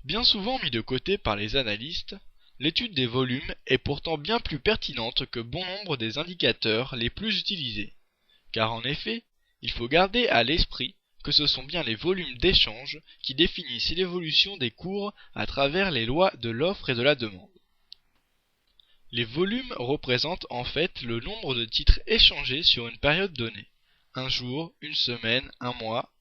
Bien souvent mis de côté par les analystes, l'étude des volumes est pourtant bien plus pertinente que bon nombre des indicateurs les plus utilisés. Car en effet, il faut garder à l'esprit que ce sont bien les volumes d'échange qui définissent l'évolution des cours à travers les lois de l'offre et de la demande. Les volumes représentent en fait le nombre de titres échangés sur une période donnée. Un jour, une semaine, un mois.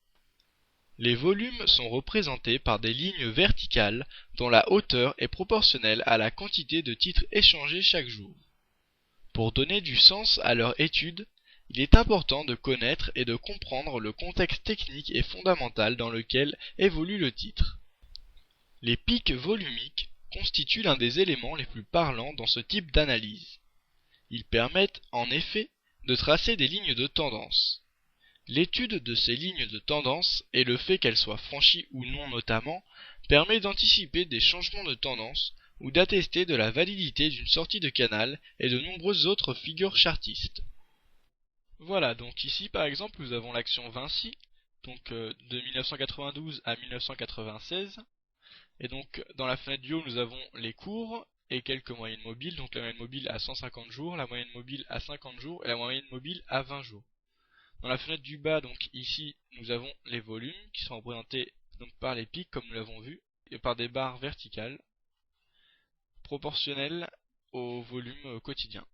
Les volumes sont représentés par des lignes verticales dont la hauteur est proportionnelle à la quantité de titres échangés chaque jour. Pour donner du sens à leur étude, il est important de connaître et de comprendre le contexte technique et fondamental dans lequel évolue le titre. Les pics volumiques constituent l'un des éléments les plus parlants dans ce type d'analyse. Ils permettent, en effet, de tracer des lignes de tendance. L'étude de ces lignes de tendance et le fait qu'elles soient franchies ou non notamment permet d'anticiper des changements de tendance ou d'attester de la validité d'une sortie de canal et de nombreuses autres figures chartistes. Voilà, donc ici par exemple nous avons l'action Vinci, donc de 1992 à 1996, et donc dans la fenêtre du haut nous avons les cours et quelques moyennes mobiles, donc la moyenne mobile à 150 jours, la moyenne mobile à 50 jours et la moyenne mobile à 20 jours. Dans la fenêtre du bas, donc ici nous avons les volumes qui sont représentés donc par les pics comme nous l'avons vu, et par des barres verticales proportionnelles au volume quotidien.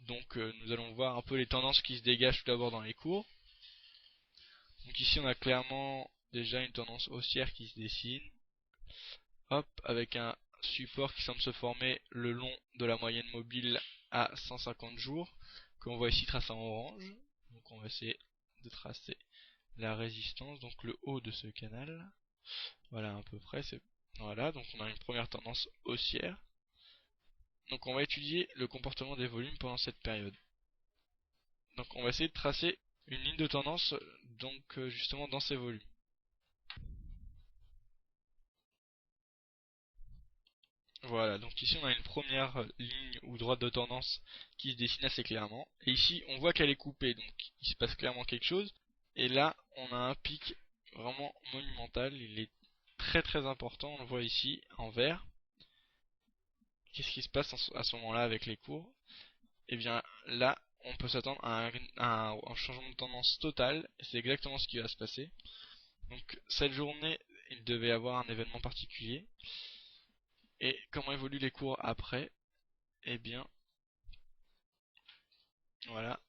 Donc nous allons voir un peu les tendances qui se dégagent tout d'abord dans les cours. Donc ici on a clairement déjà une tendance haussière qui se dessine. Hop, avec un support qui semble se former le long de la moyenne mobile à 150 jours, que l'on voit ici tracé en orange. Donc on va essayer de tracer la résistance, donc le haut de ce canal. Voilà à peu près, voilà, donc on a une première tendance haussière. Donc on va étudier le comportement des volumes pendant cette période. Donc on va essayer de tracer une ligne de tendance donc justement dans ces volumes. Voilà, donc ici on a une première ligne ou droite de tendance qui se dessine assez clairement. Et ici on voit qu'elle est coupée, donc il se passe clairement quelque chose. Et là on a un pic vraiment monumental, il est très important, on le voit ici en vert. Qu'est-ce qui se passe à ce moment-là avec les cours? Et bien là on peut s'attendre à un changement de tendance total, et c'est exactement ce qui va se passer. Donc cette journée il devait y avoir un événement particulier. Et comment évoluent les cours après? Eh bien voilà,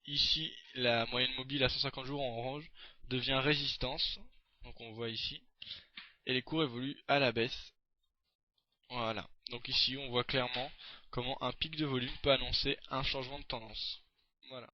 ici la moyenne mobile à 150 jours en orange devient résistance, donc on voit ici, et les cours évoluent à la baisse. Voilà, donc ici on voit clairement comment un pic de volume peut annoncer un changement de tendance. Voilà.